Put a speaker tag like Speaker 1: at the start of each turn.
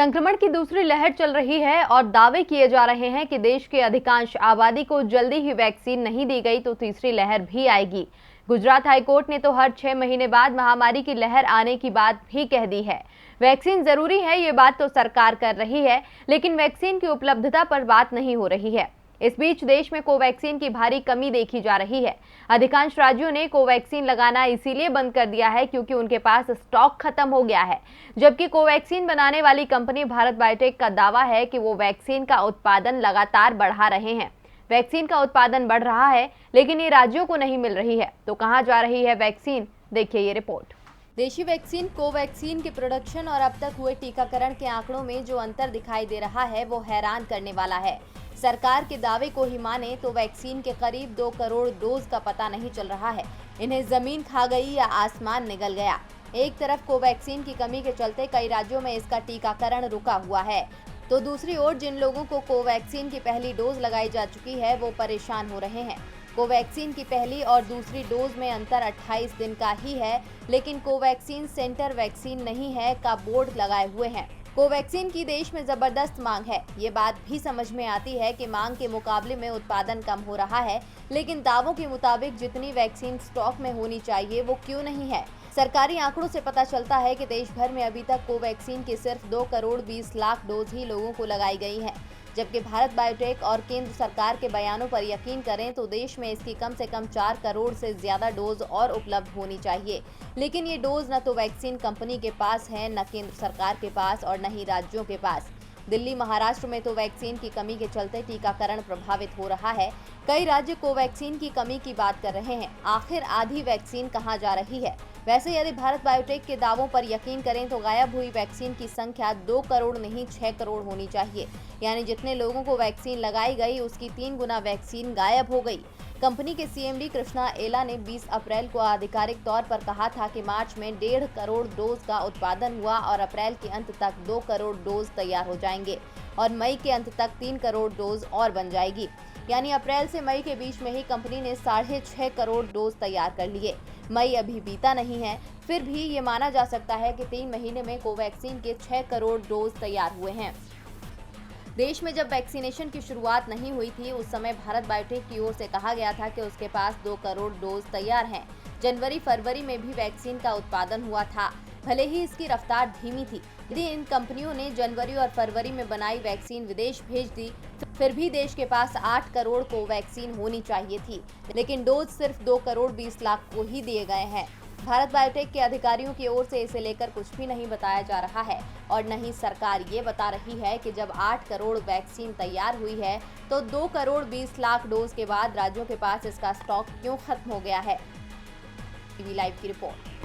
Speaker 1: संक्रमण की दूसरी लहर चल रही है और दावे किए जा रहे हैं कि देश के अधिकांश आबादी को जल्दी ही वैक्सीन नहीं दी गई तो तीसरी लहर भी आएगी। गुजरात हाईकोर्ट ने तो हर 6 महीने बाद महामारी की लहर आने की बात भी कह दी है। वैक्सीन जरूरी है, ये बात तो सरकार कर रही है, लेकिन वैक्सीन की उपलब्धता पर बात नहीं हो रही है। इस बीच देश में कोवैक्सीन की भारी कमी देखी जा रही है। अधिकांश राज्यों ने कोवैक्सीन लगाना इसीलिए बंद कर दिया है क्योंकि उनके पास स्टॉक खत्म हो गया है। जबकि कोवैक्सीन बनाने वाली कंपनी भारत बायोटेक का दावा है कि वो वैक्सीन का उत्पादन लगातार बढ़ा रहे हैं। वैक्सीन का उत्पादन बढ़ रहा है, लेकिन ये राज्यों को नहीं मिल रही है। तो कहां जा रही है वैक्सीन, देखिए ये रिपोर्ट। देशी वैक्सीन कोवैक्सीन के प्रोडक्शन और अब तक हुए टीकाकरण के आंकड़ों में जो अंतर दिखाई दे रहा है वो हैरान करने वाला है। सरकार के दावे को ही माने तो वैक्सीन के करीब 2 करोड़ डोज का पता नहीं चल रहा है। इन्हें जमीन खा गई या आसमान निगल गया। एक तरफ कोवैक्सीन की कमी के चलते कई राज्यों में इसका टीकाकरण रुका हुआ है, तो दूसरी ओर जिन लोगों को कोवैक्सीन की पहली डोज लगाई जा चुकी है वो परेशान हो रहे हैं। कोवैक्सीन की पहली और दूसरी डोज में अंतर 28 दिन का ही है, लेकिन कोवैक्सीन सेंटर वैक्सीन नहीं है का बोर्ड लगाए हुए हैं। कोवैक्सीन की देश में जबरदस्त मांग है। ये बात भी समझ में आती है कि मांग के मुकाबले में उत्पादन कम हो रहा है, लेकिन दावों के मुताबिक जितनी वैक्सीन स्टॉक में होनी चाहिए वो क्यों नहीं है। सरकारी आंकड़ों से पता चलता है कि देश भर में अभी तक कोवैक्सीन की सिर्फ 2 करोड़ 20 लाख डोज ही लोगों को लगाई गई है। जबकि भारत बायोटेक और केंद्र सरकार के बयानों पर यकीन करें तो देश में इसकी कम से कम 4 करोड़ से ज्यादा डोज और उपलब्ध होनी चाहिए। लेकिन ये डोज न तो वैक्सीन कंपनी के पास है, न केंद्र सरकार के पास और न ही राज्यों के पास। दिल्ली, महाराष्ट्र में तो वैक्सीन की कमी के चलते टीकाकरण प्रभावित हो रहा है। कई राज्य कोवैक्सीन की कमी की बात कर रहे हैं। आखिर आधी वैक्सीन कहां जा रही है? वैसे यदि भारत बायोटेक के दावों पर यकीन करें तो गायब हुई वैक्सीन की संख्या 2 करोड़ नहीं 6 करोड़ होनी चाहिए। यानी जितने लोगों को वैक्सीन लगाई गई उसकी 3 गुना वैक्सीन गायब हो गई। कंपनी के सीएमडी कृष्णा एला ने 20 अप्रैल को आधिकारिक तौर पर कहा था कि मार्च में 1.5 करोड़ डोज का उत्पादन हुआ और अप्रैल के अंत तक 2 करोड़ डोज तैयार हो जाएंगे और मई के अंत तक 3 करोड़ डोज और बन जाएगी। यानी अप्रैल से मई के बीच में ही कंपनी ने 6.5 करोड़ डोज तैयार कर लिए। मई अभी बीता नहीं है, फिर भी ये माना जा सकता है कि 3 महीने में कोवैक्सीन के 6 करोड़ डोज तैयार हुए हैं। देश में जब वैक्सीनेशन की शुरुआत नहीं हुई थी उस समय भारत बायोटेक की ओर से कहा गया था कि उसके पास 2 करोड़ डोज तैयार हैं। जनवरी-फरवरी में भी वैक्सीन का उत्पादन हुआ था, भले ही इसकी रफ्तार धीमी थी। यदि इन कंपनियों ने जनवरी और फरवरी में बनाई वैक्सीन विदेश भेज दी, फिर भी देश के पास 8 करोड़ को वैक्सीन होनी चाहिए थी, लेकिन डोज सिर्फ 2 करोड़ 20 लाख को ही दिए गए हैं। भारत बायोटेक के अधिकारियों की ओर से इसे लेकर कुछ भी नहीं बताया जा रहा है और न ही सरकार ये बता रही है कि जब 8 करोड़ वैक्सीन तैयार हुई है तो 2 करोड़ 20 लाख डोज के बाद राज्यों के पास इसका स्टॉक क्यों खत्म हो गया है। टीवी लाइव की रिपोर्ट।